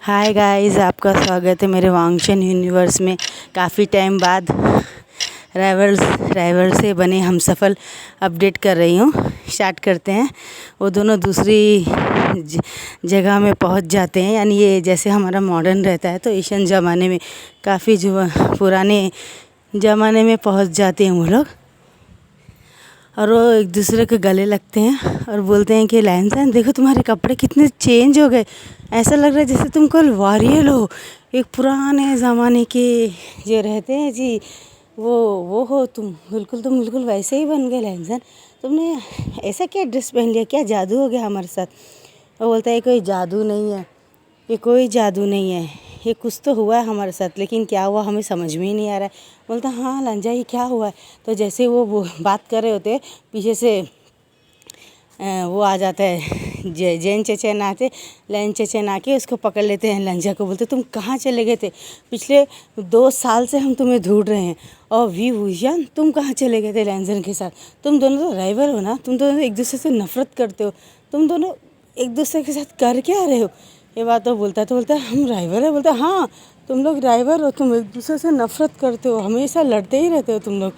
Hi guys, आपका स्वागत है मेरे वांगशन यूनिवर्स में। काफ़ी टाइम बाद राइवल से बने हमसफ़र अपडेट कर रही हूँ। स्टार्ट करते हैं। वो दोनों दूसरी जगह में पहुँच जाते हैं, यानी ये जैसे हमारा मॉडर्न रहता है तो एशियन ज़माने में काफ़ी जो पुराने ज़माने में पहुँच जाते हैं वो लोग, और वो एक दूसरे के गले लगते हैं और बोलते हैं कि लैंसन देखो तुम्हारे कपड़े कितने चेंज हो गए, ऐसा लग रहा है जैसे तुम कल वॉरियर हो, एक पुराने ज़माने के जो रहते हैं जी वो हो तुम बिल्कुल वैसे ही बन गए लैंसन। तुमने ऐसा क्या ड्रेस पहन लिया, क्या जादू हो गया हमारे साथ। वो बोलता है कोई जादू नहीं है, ये कोई जादू नहीं है, ये कुछ तो हुआ है हमारे साथ, लेकिन क्या हुआ हमें समझ में ही नहीं आ रहा है। बोलता हाँ लंजा ये क्या हुआ है। तो जैसे वो बात कर रहे होते पीछे से वो आ जाता है जैन चचेन आते, लैन चचेन आके उसको पकड़ लेते हैं लंजा को। बोलते तुम कहाँ चले गए थे, पिछले 2 साल से हम तुम्हें ढूंढ रहे हैं। और वी भूषण तुम कहाँ चले गए थे लैंजन के साथ, तुम दोनों तो राइवल हो ना, तुम दोनों एक दूसरे से नफरत करते हो, तुम दोनों एक दूसरे के साथ कर क्या रहे हो। ये बात तो बोलता है हम राइवल है। बोलता हाँ तुम लोग राइवल हो, तुम एक दूसरे से नफरत करते हो, हमेशा लड़ते ही रहते हो तुम लोग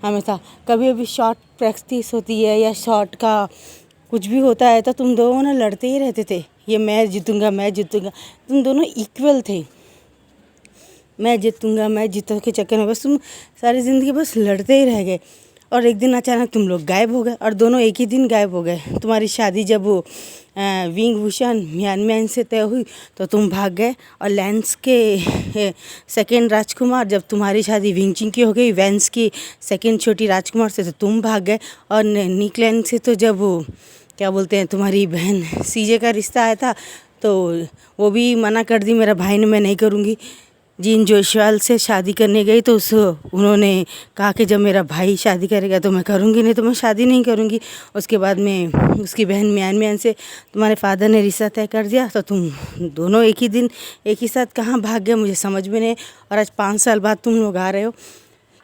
हमेशा। कभी अभी शॉर्ट प्रैक्टिस होती है या शॉर्ट का कुछ भी होता है तो तुम दोनों ना लड़ते ही रहते थे, ये मैं जीतूंगा तुम दोनों इक्वल थे। मैं जीतूँ के चक्कर में बस तुम सारी ज़िंदगी बस लड़ते ही रह गए। और एक दिन अचानक तुम लोग गायब हो गए, और दोनों एक ही दिन गायब हो गए। तुम्हारी शादी जब वो विंग भूषण म्यानमैन से तय हुई तो तुम भाग गए, और लैंस के सेकेंड राजकुमार जब तुम्हारी शादी विंगचिंग की हो गई, वैंस की सेकेंड छोटी राजकुमार से तो तुम भाग गए। और निकलैन से तो जब वो क्या बोलते हैं तुम्हारी बहन सीजे का रिश्ता आया था तो वो भी मना कर दी, मेरा भाई ने मैं नहीं करूँगी। जिन जोशवाल से शादी करने गई तो उन्होंने कहा कि जब मेरा भाई शादी करेगा तो मैं करूँगी, नहीं तो मैं शादी नहीं करूँगी। उसके बाद में उसकी बहन म्यान से तुम्हारे फादर ने रिश्ता तय कर दिया, तो तुम दोनों एक ही दिन एक ही साथ कहाँ भाग गए मुझे समझ में नहीं। और आज 5 साल बाद तुम लोग आ रहे हो।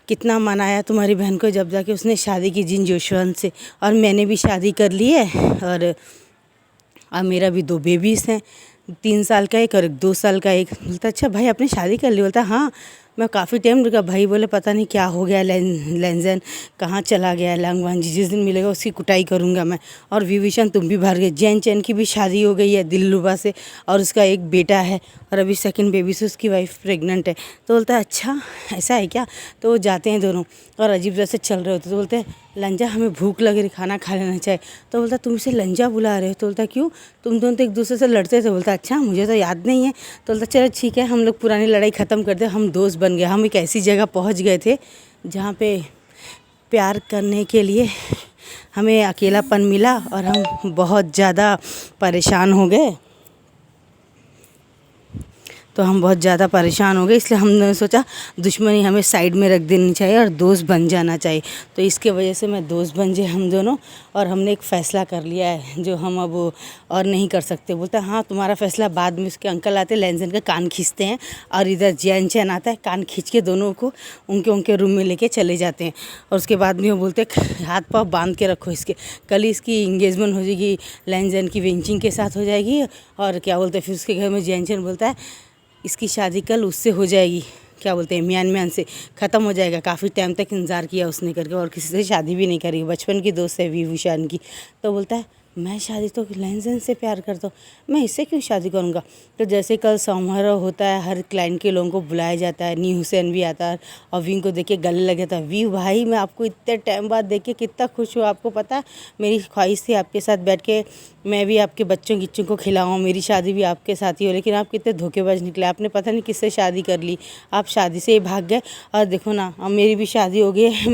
कितना मनाया तुम्हारी बहन को जब जाके उसने शादी की जिन जोशवाल से, और मैंने भी शादी कर ली है, और अब मेरा भी 2 बेबीज़ हैं, 3 साल का एक और 2 साल का एक। बोलता अच्छा भाई आपने शादी कर ली। बोलता हाँ मैं काफ़ी टाइम रुका। भाई बोले पता नहीं क्या हो गया, लैंजन कहाँ चला गया, लांगवान जी जिस दिन मिलेगा उसकी कुटाई करूँगा मैं। और विभीषण तुम भी बाहर गए। जैन चैन की भी शादी हो गई है दिलरुबा से, और उसका एक बेटा है, और अभी सेकंड बेबी से उसकी वाइफ प्रेग्नेंट है। तो बोलता है अच्छा ऐसा है क्या। तो वो जाते हैं दोनों, और अजीब जैसे चल रहे होते। तो बोलते हैं लंजा हमें भूख लग रही, खाना खा लेना चाहिए। तो बोलता तुम इसे लंजा बुला रहे हो। तो बोलता क्यों, तुम दोनों तो एक दूसरे से लड़ते थे। बोलता अच्छा मुझे तो याद नहीं है। तो बोलता चलो ठीक है, हम लोग पुरानी लड़ाई ख़त्म कर दे, हम दोस्त बन गए। हम एक ऐसी जगह पहुंच गए थे जहाँ पे प्यार करने के लिए हमें अकेलापन मिला, और हम बहुत ज़्यादा परेशान हो गए। तो हम बहुत ज़्यादा परेशान हो गए, इसलिए हमने सोचा दुश्मनी हमें साइड में रख देनी चाहिए और दोस्त बन जाना चाहिए। तो इसके वजह से मैं दोस्त बन जाए हम दोनों, और हमने एक फ़ैसला कर लिया है जो हम अब और नहीं कर सकते। बोलता हाँ तुम्हारा फ़ैसला। बाद में उसके अंकल आते, लैंजन का कान खींचते हैं, और इधर जैन चैन आता है, कान खींच के दोनों को उनके रूम में लेके चले जाते हैं। और उसके बाद में वो बोलते हाथ पाँव बांध के रखो इसके, कल इसकी इंगेजमेंट हो जाएगी, लैंजन की विंचिंग के साथ हो जाएगी। और क्या बोलते हैं फिर उसके घर में जैन चैन बोलता है इसकी शादी कल उससे हो जाएगी, क्या बोलते हैं म्यान से ख़त्म हो जाएगा। काफ़ी टाइम तक इंतज़ार किया उसने करके, और किसी से शादी भी नहीं करी, बचपन की दोस्त है विभूषण की। तो बोलता है मैं शादी तो लैंजन से प्यार करता हूँ, मैं इससे क्यों शादी करूँगा। तो जैसे कल समारोह होता है, हर क्लाइंट के लोगों को बुलाया जाता है, नी हुसैन भी आता है, और विंग को देख के गले लगे था। वी भाई मैं आपको इतने टाइम बाद देख के कितना खुश हूँ, आपको पता है मेरी ख्वाहिश थी आपके साथ बैठ के मैं भी आपके बच्चों गिच्चों को खिलाऊँ, मेरी शादी भी आपके साथ ही हो। लेकिन आप कितने धोखेबाज निकले, आपने पता नहीं किससे शादी कर ली, आप शादी से ही भाग गए। और देखो ना अब मेरी भी शादी हो गई है,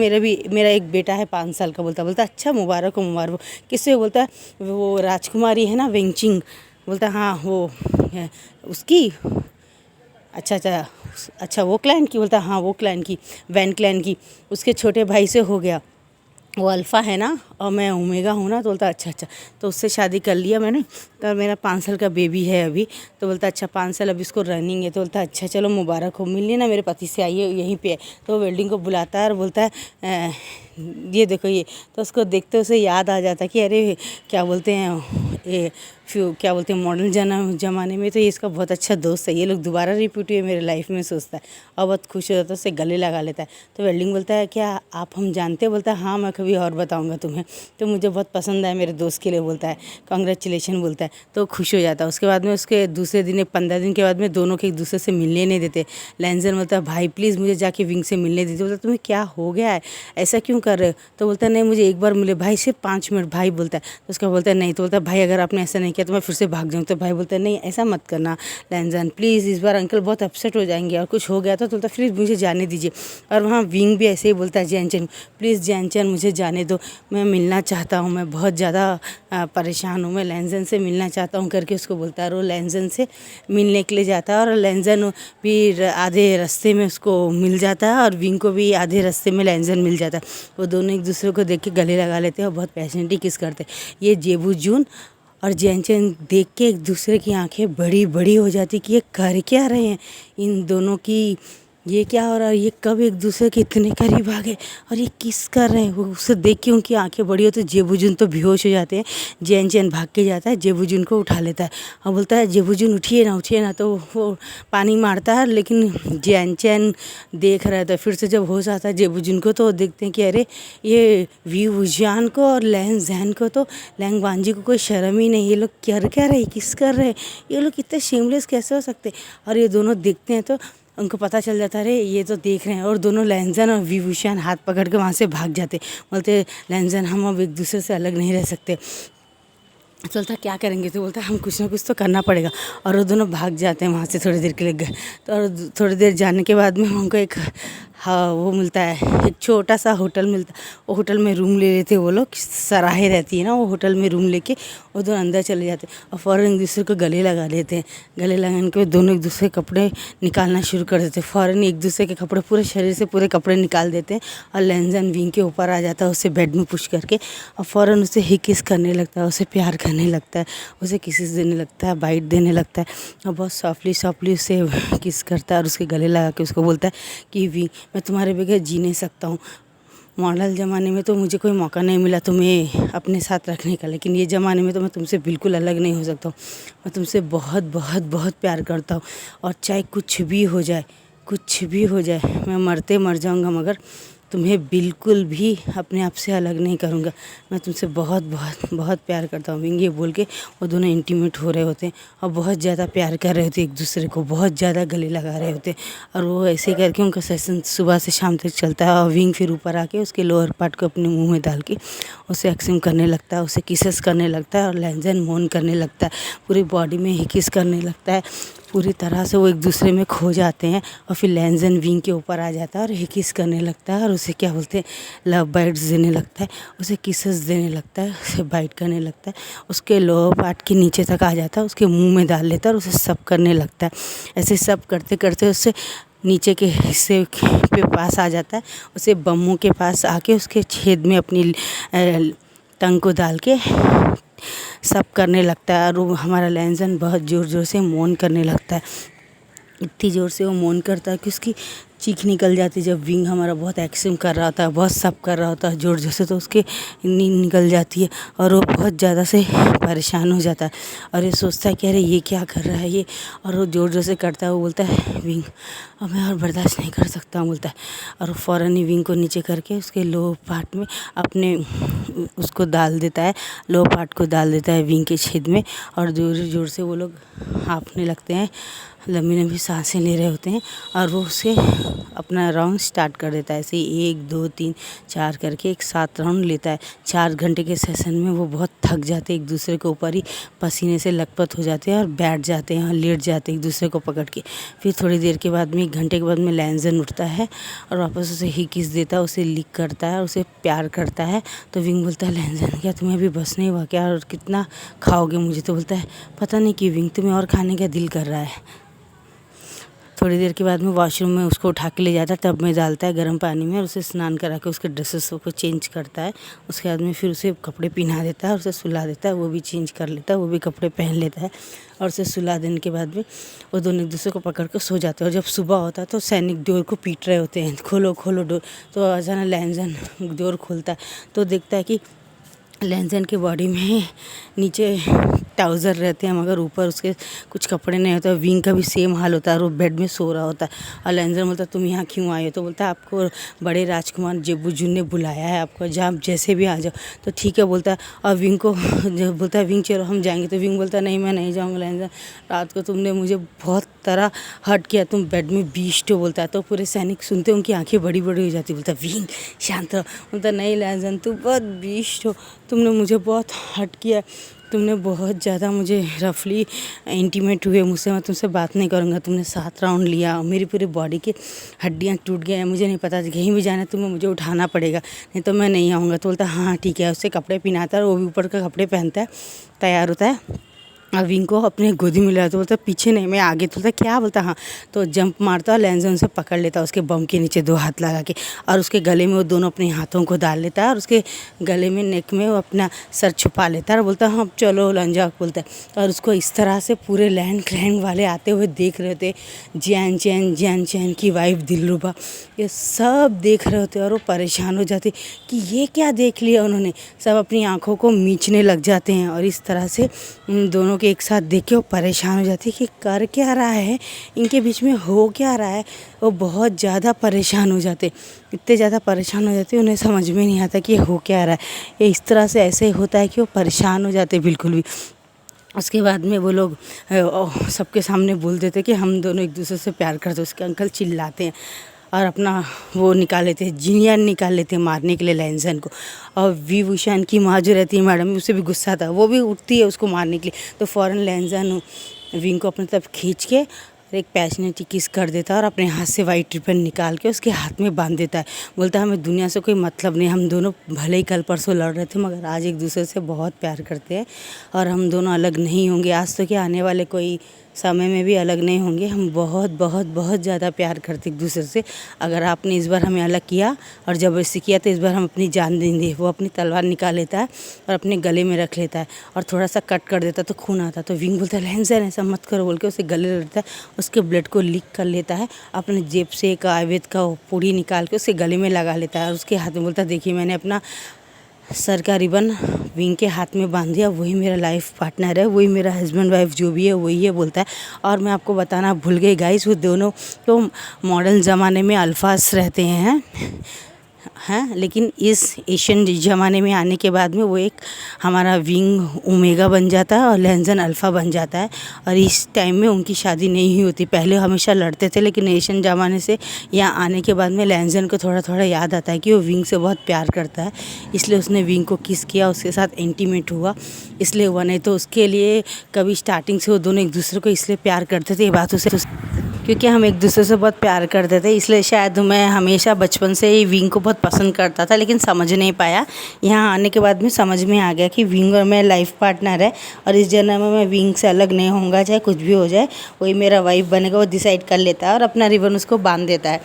मेरा एक बेटा है 5 साल का। बोलता अच्छा मुबारक हो मुबारक हो। किससे बोलता है वो राजकुमारी है ना विंगचिंग। बोलता हाँ वो है उसकी, अच्छा वो क्लाइंट की। बोलता हाँ वो क्लाइंट की, वैन क्लाइंट की, उसके छोटे भाई से हो गया। वो अल्फ़ा है ना, और मैं ओमेगा हूँ ना। तो बोलता अच्छा अच्छा, तो उससे शादी कर लिया मैंने। तो मेरा 5 साल का बेबी है अभी। तो बोलता अच्छा 5 साल अभी इसको रनिंग है। तो बोलता अच्छा चलो मुबारक हो, मिलिए ना मेरे पति से, आइए यहीं पे है। तो वेल्डिंग को बुलाता है और बोलता है ये देखो ये। तो उसको देखते उसे याद आ जाता है कि अरे क्या बोलते हैं ये क्या बोलते हैं मॉडर्न ज़माने में तो ये इसका बहुत अच्छा दोस्त है, ये लोग दोबारा रिपीट हुए मेरे लाइफ में, सोचता है और बहुत खुश हो जाता है, उससे गले लगा लेता है। तो वेल्डिंग बोलता है क्या आप हम जानते हैं? बोलता है हाँ मैं कभी और बताऊँगा तुम्हें, तो मुझे बहुत पसंद है मेरे दोस्त के लिए, बोलता है कॉन्ग्रेचुलेशन बोलता है। तो खुश हो जाता है। उसके बाद में उसके दूसरे दिन 15 दिन के बाद में दोनों के एक दूसरे से मिलने नहीं देते। लैंजन बोलता है भाई प्लीज़ मुझे जाके विंग से मिलने दीजिए। बोलता तुम्हें क्या हो गया है, ऐसा क्यों कर रहे हो? तो बोलता है नहीं मुझे एक बार मिले भाई, सिर्फ 5 मिनट भाई बोलता है। तो उसका बोलता है नहीं। तो बोलता है भाई अगर आपने ऐसा नहीं किया तो मैं फिर से भाग जाऊँ। तो भाई बोलता है नहीं ऐसा मत करना लैंजन प्लीज़, इस बार अंकल बहुत अपसेट हो जाएंगे और कुछ हो गया तो बोलता प्लीज़ मुझे जाने दीजिए। और वहाँ विंग भी ऐसे ही बोलता है जैनचन प्लीज़ जैनचन मुझे जाने दो, मैं मिलना चाहता हूँ, मैं बहुत ज़्यादा परेशान हूँ, मैं लैंजन से मिलना चाहता हूँ करके उसको बोलता है। और वो लैंजन से मिलने के लिए जाता है और लैंजन भी आधे रास्ते में उसको मिल जाता है और विंग को भी आधे रास्ते में लैंजन मिल जाता है। वो दोनों एक दूसरे को देख के गले लगा लेते हैं और बहुत पैशनेटली किस करते हैं। ये जेबू जून और जैनचन देख के एक दूसरे की आंखें बड़ी बड़ी हो जाती कि ये कर क्या रहे हैं इन दोनों की, ये क्या हो रहा है, ये कब एक दूसरे के इतने करीब आ गए और ये किस कर रहे हैं। वो उसे देख के उनकी आंखें बड़ी होती है। जेबूजुन तो बेहोश हो जाते हैं। जैनचन भाग के जाता है, जेबूजुन को उठा लेता है और बोलता है जेबूजुन उठिए ना। तो वो पानी मारता है लेकिन जैनचन देख रहा था। फिर से जब होश आता है जेबूजुन को तो देखते हैं कि अरे ये वी वुजान को और लैंग जैन को तो लैंग वांजी को कोई शर्म ही नहीं, ये लोग कर क्या रहे, किस कर रहे, ये लोग इतने शेमलेस कैसे हो सकते। और ये दोनों देखते हैं तो उनको पता चल जाता है अरे ये तो देख रहे हैं। और दोनों लैंजन और विभूषण हाथ पकड़ के वहाँ से भाग जाते। बोलते लैंजन हम अब एक दूसरे से अलग नहीं रह सकते। चलता क्या करेंगे? तो बोलता हम कुछ ना कुछ तो करना पड़ेगा। और वो दोनों भाग जाते हैं वहाँ से थोड़ी देर के लिए। तो और थोड़ी देर जाने के बाद में उनको एक हाँ वो मिलता है, एक छोटा सा होटल मिलता है। वो होटल में रूम ले लेते वो लोग, सराहे रहती है ना, वो होटल में रूम लेके वो दोनों अंदर चले जाते हैं और फ़ौरन एक दूसरे को गले लगा लेते हैं। गले लगाने के बाद दोनों एक दूसरे के कपड़े निकालना शुरू कर देते हैं। फ़ौरन एक दूसरे के कपड़े पूरे शरीर से पूरे कपड़े निकाल देते हैं और लैंजन विंग के ऊपर आ जाता है उसे बेड में पुश करके और फ़ौरन उसे ही किस करने लगता है, उसे प्यार करने लगता है, उसे किसेस देने लगता है, बाइट देने लगता है और बहुत सॉफ्टली उसे किस करता है और उसके गले लगा के उसको बोलता है कि वी मैं तुम्हारे बगैर जी नहीं सकता हूँ। मॉडल ज़माने में तो मुझे कोई मौका नहीं मिला तुम्हें अपने साथ रखने का, लेकिन ये ज़माने में तो मैं तुमसे बिल्कुल अलग नहीं हो सकता हूँ। मैं तुमसे बहुत बहुत बहुत प्यार करता हूँ और चाहे कुछ भी हो जाए, मैं मरते मर जाऊँगा मगर तुम्हें बिल्कुल भी अपने आप से अलग नहीं करूँगा। मैं तुमसे बहुत बहुत बहुत प्यार करता हूँ। विंग ये बोल के वो दोनों इंटीमेट हो रहे होते हैं और बहुत ज़्यादा प्यार कर रहे होते एक दूसरे को, बहुत ज़्यादा गले लगा रहे होते और वो ऐसे करके उनका सेशन सुबह से शाम तक चलता है। और विंग फिर ऊपर आके उसके लोअर पार्ट को अपने मुँह में डाल के उसे एक्सम करने लगता है, उसे किसेस करने लगता है और लैंजन मोन करने लगता है, पूरी बॉडी में ही किस करने लगता है। पूरी तरह से वो एक दूसरे में खो जाते हैं और फिर लैंजन विंग के ऊपर आ जाता है और ही किस करने लगता है और उसे क्या बोलते हैं लव बाइट्स देने लगता है, उसे किसेस देने लगता है, उसे बाइट करने लगता है, उसके लोअर पार्ट के नीचे तक आ जाता है, उसके मुंह में डाल लेता है और उसे सब करने लगता है। ऐसे सब करते करते उससे नीचे के हिस्से पे पास आ जाता है, उसे बम्मू के पास आके उसके छेद में अपनी टंग को डाल के सब करने लगता है। और वो हमारा लैंजन बहुत ज़ोर ज़ोर से मौन करने लगता है, इतनी ज़ोर से वो मौन करता है कि उसकी चीख निकल जाती है। जब विंग हमारा बहुत एक्शन कर रहा होता है, बहुत सब कर रहा होता है ज़ोर ज़ोर से, तो उसके नींद निकल जाती है और वो बहुत ज़्यादा से परेशान हो जाता है और ये सोचता है कि अरे ये क्या कर रहा है ये, और वो ज़ोर ज़ोर से करता है। वो बोलता है विंग अब मैं और बर्दाश्त नहीं कर सकता हूँ बोलता है। और वो फ़ौरन ही विंग को नीचे करके उसके लो पार्ट में अपने उसको डाल देता है, लो पार्ट को डाल देता है विंग के छेद में और ज़ोर ज़ोर से वो लोग हाँफने लगते हैं, लंबी लंबी सांसें ले रहे होते हैं और वो उसे अपना राउंड स्टार्ट कर देता है। ऐसे ही 1 2 3 4 करके एक 7 राउंड लेता है। 4 घंटे के सेशन में वो बहुत थक जाते हैं, एक दूसरे के ऊपर ही पसीने से लथपथ हो जाते हैं और बैठ जाते हैं और लेट जाते हैं एक दूसरे को पकड़ के। फिर थोड़ी देर के बाद में 1 घंटे के बाद में लैंजन उठता है और वापस उसे ही किस देता है, उसे लिक करता है, उसे प्यार करता है। तो विंग बोलता है लैंजन क्या तुम्हें अभी बस नहीं हुआ क्या, और कितना खाओगे मुझे? तो बोलता है पता नहीं कि विंग तुम्हें और खाने का दिल कर रहा है। थोड़ी देर के बाद में वॉशरूम में उसको उठा के ले जाता है, टब में डालता है गर्म पानी में और उसे स्नान करा के उसके ड्रेसेस को चेंज करता है। उसके बाद में फिर उसे कपड़े पहना देता है और उसे सुला देता है, वो भी चेंज कर लेता है, वो भी कपड़े पहन लेता है और उसे सुला देने के बाद में वो दोनों एक दूसरे को पकड़ कर सो जाते हैं। और जब सुबह होता है तो सैनिक डोर को पीट रहे होते हैं, खोलो खोलो डोर। तो अचानक लैंजन डोर खोलता है तो देखता है कि लैंजन के बॉडी में नीचे ट्राउज़र रहते हैं मगर ऊपर उसके कुछ कपड़े नहीं होते। विंग का भी सेम हाल होता है और वो बेड में सो रहा होता है। और लैंजन बोलता है तुम यहाँ क्यों आए हो? तो बोलता है आपको बड़े राजकुमार जेबुजुन ने बुलाया है, आपको जहाँ जैसे भी आ जाओ। तो ठीक है बोलता है। और विंग को जब बोलता है विंग चलो हम जाएंगे, तो विंग बोलता है नहीं मैं नहीं जाऊँगा लैंजन, रात को तुमने मुझे बहुत तरह हर्ट किया, तुम बेड में बीस्ट हो बोलता है। तो पूरे सैनिक सुनते उनकी आंखें बड़ी बड़ी हो जाती। बोलता है विंग शांत रहो। बोलता नहीं लैंजन तू बहुत बीस्ट हो, तुमने मुझे बहुत हर्ट किया, तुमने बहुत ज़्यादा मुझे रफली इंटीमेट हुए मुझसे, मैं तुमसे बात नहीं करूँगा। तुमने 7 राउंड लिया, मेरी पूरी बॉडी की हड्डियाँ टूट गई हैं, मुझे नहीं पता कहीं भी जाना है तुम्हें मुझे उठाना पड़ेगा, नहीं तो मैं नहीं आऊँगा। तो बोलता हाँ ठीक है। उससे कपड़े पहनाता है और वो भी ऊपर का कपड़े पहनता है, तैयार होता है और विंग को अपने गोदी में लाया। तो बोलता पीछे नहीं मैं आगे। तो बोलता क्या? बोलता हाँ। तो जंप मारता और लैंजन उसे पकड़ लेता उसके बम के नीचे 2 हाथ लगा के और उसके गले में वो दोनों अपने हाथों को डाल लेता है और उसके गले में नेक में वो अपना सर छुपा लेता है और बोलता हाँ चलो लंजा बोलता है। और उसको इस तरह से पूरे लैंड क्लैंग वाले आते हुए देख रहे थे, जैन चैन की वाइफ दिलरुबा ये सब देख रहे होते और वो परेशान हो जाते कि ये क्या देख लिया उन्होंने। सब अपनी आँखों को मीचने लग जाते हैं और इस तरह से उन दोनों के एक साथ देख के वो परेशान हो जाती है कि कर क्या रहा है, इनके बीच में हो क्या रहा है। वो बहुत ज़्यादा परेशान हो जाते, इतने ज़्यादा परेशान हो जाते उन्हें समझ में नहीं आता कि ये हो क्या रहा है। ये इस तरह से ऐसे होता है कि वो परेशान हो जाते बिल्कुल भी। उसके बाद में वो लोग सबके सामने बोल देते कि हम दोनों एक दूसरे से प्यार करते। उसके अंकल चिल्लाते हैं और अपना वो निकाल लेते हैं, जिनियन निकाल लेते हैं मारने के लिए लैंजन को। और विभूषण की माँ जो रहती है मैडम, उसे भी गुस्सा आता है, वो भी उठती है उसको मारने के लिए। तो फ़ौरन लैंजन विंग को अपनी तरफ खींच के एक पैशनेट किस कर देता है और अपने हाथ से वाइट रिबन निकाल के उसके हाथ में बांध देता है। बोलता है हमें दुनिया से कोई मतलब नहीं, हम दोनों भले ही कल परसों लड़ रहे थे मगर आज एक दूसरे से बहुत प्यार करते हैं और हम दोनों अलग नहीं होंगे। आज तो क्या आने वाले कोई समय में भी अलग नहीं होंगे। हम बहुत बहुत बहुत ज़्यादा प्यार करते एक दूसरे से। अगर आपने इस बार हमें अलग किया और ज़बरदस्ती किया तो इस बार हम अपनी जान देंगे। वो अपनी तलवार निकाल लेता है और अपने गले में रख लेता है और थोड़ा सा कट कर देता तो खून आता। तो विंग बोलता है लैंजन ऐसा मत करो बोल के उसे गले रखता है, उसके ब्लड को लीक कर लेता है, अपने जेब से एक आयुर्वेद का पूड़ी निकाल के उसके गले में लगा लेता है और उसके हाथ में बोलता है देखिए मैंने अपना सर का रिबन विंग के हाथ में बांध दिया, वही मेरा लाइफ पार्टनर है, वही मेरा हस्बैंड वाइफ जो भी है वही है बोलता है। और मैं आपको बताना भूल गई गाइस, वो दोनों तो मॉडर्न ज़माने में अल्फाज रहते हैं लेकिन इस एशियन ज़माने में आने के बाद में वो एक हमारा विंग ओमेगा बन जाता है और लैंजन अल्फ़ा बन जाता है। और इस टाइम में उनकी शादी नहीं हुई होती, पहले हमेशा लड़ते थे लेकिन एशियन ज़माने से यहाँ आने के बाद में लैंजन को थोड़ा थोड़ा याद आता है कि वो विंग से बहुत प्यार करता है, इसलिए उसने विंग को किस किया, उसके साथ इंटीमेट हुआ इसलिए हुआ। नहीं तो उसके लिए कभी स्टार्टिंग से वो दोनों एक दूसरे को इसलिए प्यार करते थे ये बात उसे क्योंकि हम एक दूसरे से बहुत प्यार करते थे, इसलिए शायद मैं हमेशा बचपन से ही विंग को बहुत पसंद करता था लेकिन समझ नहीं पाया। यहाँ आने के बाद में समझ में आ गया कि विंग और मैं लाइफ पार्टनर है और इस जन्म में मैं विंग से अलग नहीं होऊंगा, चाहे कुछ भी हो जाए वही मेरा वाइफ बनेगा। वो डिसाइड कर लेता है और अपना रिबन उसको बांध देता है।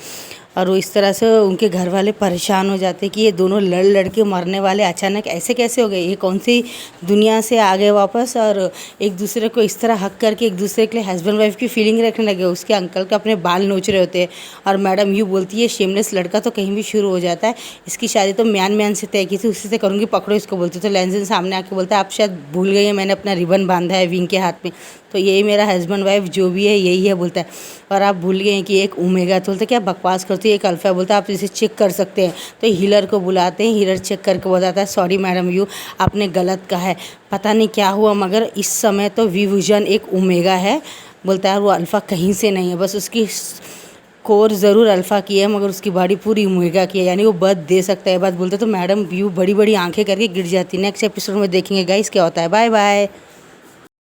और वो इस तरह से उनके घर वाले परेशान हो जाते कि ये दोनों लड़ लड़ के मरने वाले अचानक ऐसे कैसे हो गए, ये कौन सी दुनिया से आ गए वापस और एक दूसरे को इस तरह हक करके एक दूसरे के लिए हस्बैंड वाइफ की फीलिंग रखने लगे। उसके अंकल के अपने बाल नोच रहे होते हैं और मैडम यूँ बोलती है शेमलेस लड़का तो कहीं भी शुरू हो जाता है, इसकी शादी तो म्यान से तय की थी, उसी से करूँगी, पकड़ो इसको बोलती। तो लैंजन सामने आके बोलता है आप शायद भूल गई है मैंने अपना रिबन बांधा है विंग के हाथ में, तो यही मेरा हस्बैंड वाइफ जो भी है यही है बोलता है। और आप भूल गए हैं कि एक ओमेगा। तो बोलते क्या बकवास करती है, एक अल्फ़ा बोलता है आप इसे चेक कर सकते हैं। तो हीलर को बुलाते हैं, हीलर चेक करके बताता है सॉरी मैडम यू आपने गलत कहा है, पता नहीं क्या हुआ मगर इस समय तो विभूषण एक ओमेगा है बोलता है, वो अल्फ़ा कहीं से नहीं है, बस उसकी कोर ज़रूर अल्फ़ा की है मगर उसकी बॉडी पूरी ओमेगा की है, यानी वो बर्थ दे सकता है। बात बोलते तो मैडम व्यू बड़ी बड़ी आंखें करके गिर जाती है। नेक्स्ट एपिसोड में देखेंगे गाइस क्या होता है। Bye bye.